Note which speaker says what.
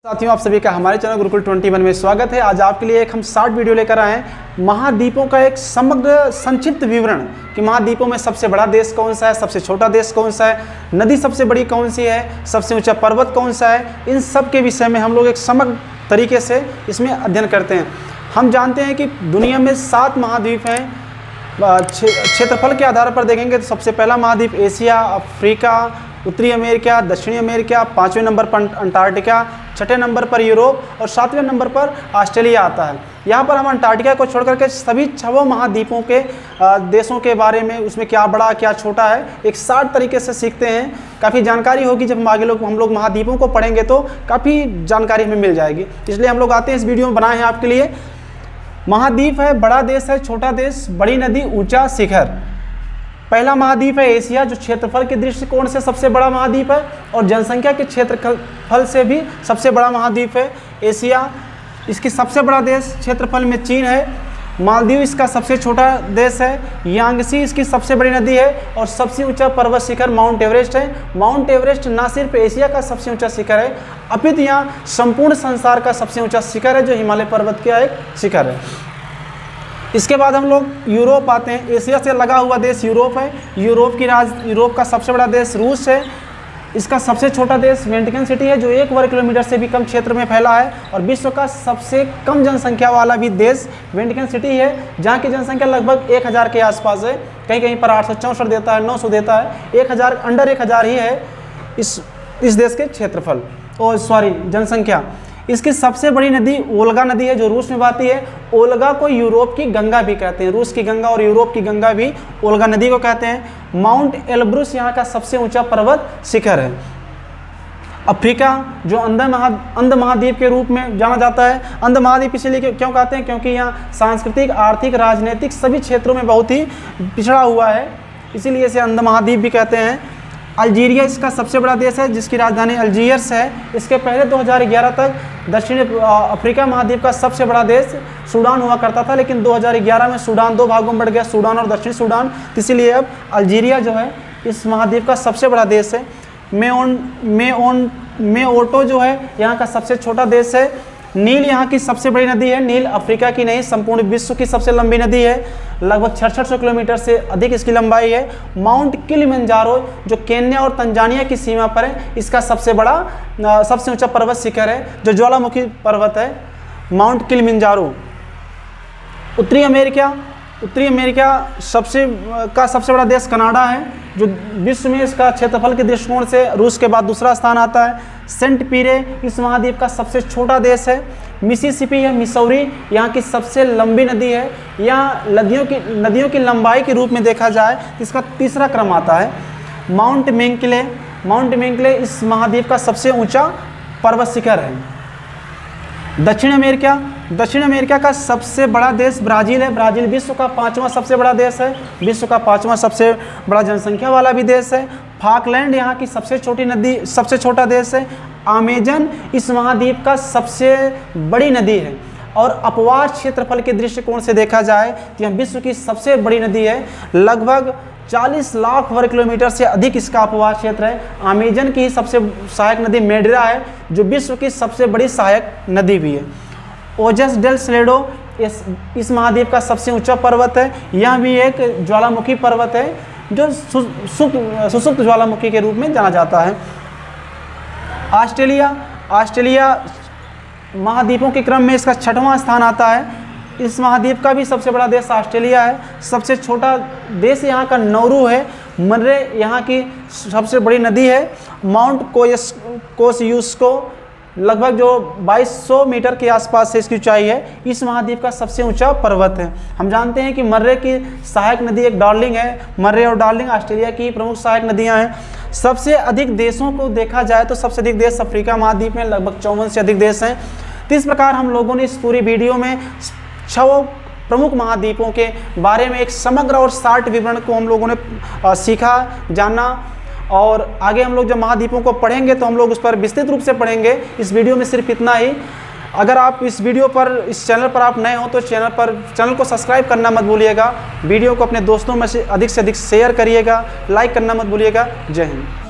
Speaker 1: साथियों, आप सभी का हमारे चैनल गुरुकुल 21 में स्वागत है। आज आपके लिए एक हम शॉर्ट वीडियो लेकर आए हैं महाद्वीपों का एक समग्र संक्षिप्त विवरण कि महाद्वीपों में सबसे बड़ा देश कौन सा है, सबसे छोटा देश कौन सा है, नदी सबसे बड़ी कौन सी है, सबसे ऊंचा पर्वत कौन सा है। इन सब के विषय में हम लोग एक समग्र तरीके से इसमें अध्ययन करते हैं। हम जानते हैं कि दुनिया में 7 महाद्वीप हैं। क्षेत्रफल के आधार पर देखेंगे तो सबसे पहला महाद्वीप एशिया, अफ्रीका, उत्तरी अमेरिका, दक्षिणी अमेरिका, 5वें नंबर पर अंटार्कटिका, 6ठे नंबर पर यूरोप और 7वें नंबर पर ऑस्ट्रेलिया आता है। यहाँ पर हम अंटार्कटिका को छोड़कर के सभी 6 महाद्वीपों के देशों के बारे में, उसमें क्या बड़ा क्या छोटा है, एक शॉर्ट तरीके से सीखते हैं। काफ़ी जानकारी होगी। जब हम लोग महाद्वीपों को पढ़ेंगे तो काफ़ी जानकारी हमें मिल जाएगी। इसलिए हम लोग आते हैं, इस वीडियो में बनाए हैं आपके लिए। महाद्वीप है, बड़ा देश है, छोटा देश, बड़ी नदी, ऊंचा शिखर। पहला महाद्वीप है एशिया, जो क्षेत्रफल के दृष्टिकोण से सबसे बड़ा महाद्वीप है और जनसंख्या के क्षेत्रफल से भी सबसे बड़ा महाद्वीप है एशिया। इसकी सबसे बड़ा देश क्षेत्रफल में चीन है। मालदीव इसका सबसे छोटा देश है। यांगसी इसकी सबसे बड़ी नदी है और सबसे ऊंचा पर्वत शिखर माउंट एवरेस्ट है। माउंट एवरेस्ट ना सिर्फ एशिया का सबसे ऊंचा शिखर है, अपितु यहाँ संपूर्ण संसार का सबसे ऊंचा शिखर है, जो हिमालय पर्वत का एक शिखर है। इसके बाद हम लोग यूरोप आते हैं। एशिया से लगा हुआ देश यूरोप है। यूरोप का सबसे बड़ा देश रूस है। इसका सबसे छोटा देश वेटिकन सिटी है, जो 1 वर्ग किलोमीटर से भी कम क्षेत्र में फैला है। और विश्व का सबसे कम जनसंख्या वाला भी देश वेटिकन सिटी है, जहाँ की जनसंख्या लगभग 1000 के आसपास है। कहीं कहीं पर 864 देता है, 900 देता है। 1000 अंडर 1000 ही है इस देश के क्षेत्रफल जनसंख्या। इसकी सबसे बड़ी नदी ओल्गा नदी है, जो रूस में बहती है। ओल्गा को यूरोप की गंगा भी कहते हैं। रूस की गंगा और यूरोप की गंगा भी ओल्गा नदी को कहते हैं। माउंट एल्ब्रुस यहाँ का सबसे ऊंचा पर्वत शिखर है। अफ्रीका, जो अंध महाद्वीप के रूप में जाना जाता है। अंध महाद्वीप इसलिए क्यों कहते हैं? क्योंकि यहाँ सांस्कृतिक, आर्थिक, राजनीतिक सभी क्षेत्रों में बहुत ही पिछड़ा हुआ है, इसीलिए इसे अंध महाद्वीप भी कहते हैं। अल्जीरिया इसका सबसे बड़ा देश है, जिसकी राजधानी अल्जीयर्स है। इसके पहले 2011 तक दक्षिण अफ्रीका महाद्वीप का सबसे बड़ा देश सूडान हुआ करता था, लेकिन 2011 में सूडान 2 भागों में बढ़ गया, सूडान और दक्षिण सूडान। इसीलिए अब अल्जीरिया जो है इस महाद्वीप का सबसे बड़ा देश है। मेओटो जो है यहाँ का सबसे छोटा देश है। नील यहाँ की सबसे बड़ी नदी है। नील अफ्रीका की नहीं, संपूर्ण विश्व की सबसे लंबी नदी है। लगभग 6600 किलोमीटर से अधिक इसकी लंबाई है। माउंट किलिमंजारो, जो केन्या और तंजानिया की सीमा पर है, इसका सबसे ऊंचा पर्वत शिखर है, जो ज्वालामुखी पर्वत है, माउंट किलिमंजारो। उत्तरी अमेरिका सबसे बड़ा देश कनाडा है, जो विश्व में इसका क्षेत्रफल के दृष्टिकोण से रूस के बाद दूसरा स्थान आता है। सेंट पीरे इस महाद्वीप का सबसे छोटा देश है। मिसिसिपी या मिसौरी यहाँ की सबसे लंबी नदी है। यहाँ नदियों की लंबाई के रूप में देखा जाए तो इसका तीसरा क्रम आता है। माउंट मेंकले इस महाद्वीप का सबसे ऊंचा पर्वत शिखर है। दक्षिण अमेरिका का सबसे बड़ा देश ब्राज़ील है। ब्राज़ील विश्व का 5वां सबसे बड़ा देश है। विश्व का 5वां सबसे बड़ा जनसंख्या वाला भी देश है। फाकलैंड यहाँ की सबसे छोटा देश है। अमेजन इस महाद्वीप का सबसे बड़ी नदी है और अपवास क्षेत्रफल के दृष्टिकोण से देखा जाए तो यह विश्व की सबसे बड़ी नदी है। लगभग 40 लाख वर्ग किलोमीटर से अधिक इसका अपवास क्षेत्र है। अमेजन की सबसे सहायक नदी मेड्रा है, जो विश्व की सबसे बड़ी सहायक नदी भी है। ओजस डेल सेलेडो इस महाद्वीप का सबसे ऊंचा पर्वत है। यह भी एक ज्वालामुखी पर्वत है, जो सुसुप्त ज्वालामुखी के रूप में जाना जाता है। ऑस्ट्रेलिया महाद्वीपों के क्रम में इसका 6वां स्थान आता है। इस महाद्वीप का भी सबसे बड़ा देश ऑस्ट्रेलिया है। सबसे छोटा देश यहाँ का नौरू है। मर्रे यहाँ की सबसे बड़ी नदी है। माउंट कोसियुस्को लगभग जो 2200 मीटर के आसपास से इसकी ऊंचाई है। इस महाद्वीप का सबसे ऊंचा पर्वत है। हम जानते हैं कि मर्रे की सहायक नदी एक डार्लिंग है। मर्रे और डार्लिंग ऑस्ट्रेलिया की प्रमुख सहायक नदियां हैं। सबसे अधिक देशों को देखा जाए तो सबसे अधिक देश अफ्रीका महाद्वीप में, लगभग 54 से अधिक देश हैं। तो इस प्रकार हम लोगों ने इस पूरी वीडियो में 6 प्रमुख महाद्वीपों के बारे में एक समग्र और शॉर्ट विवरण को हम लोगों ने सीखा, जाना। और आगे हम लोग जब महाद्वीपों को पढ़ेंगे तो हम लोग उस पर विस्तृत रूप से पढ़ेंगे। इस वीडियो में सिर्फ इतना ही। अगर आप इस चैनल पर आप नए हो तो चैनल को सब्सक्राइब करना मत भूलिएगा। वीडियो को अपने दोस्तों में से अधिक शेयर करिएगा, लाइक करना मत भूलिएगा। जय हिंद।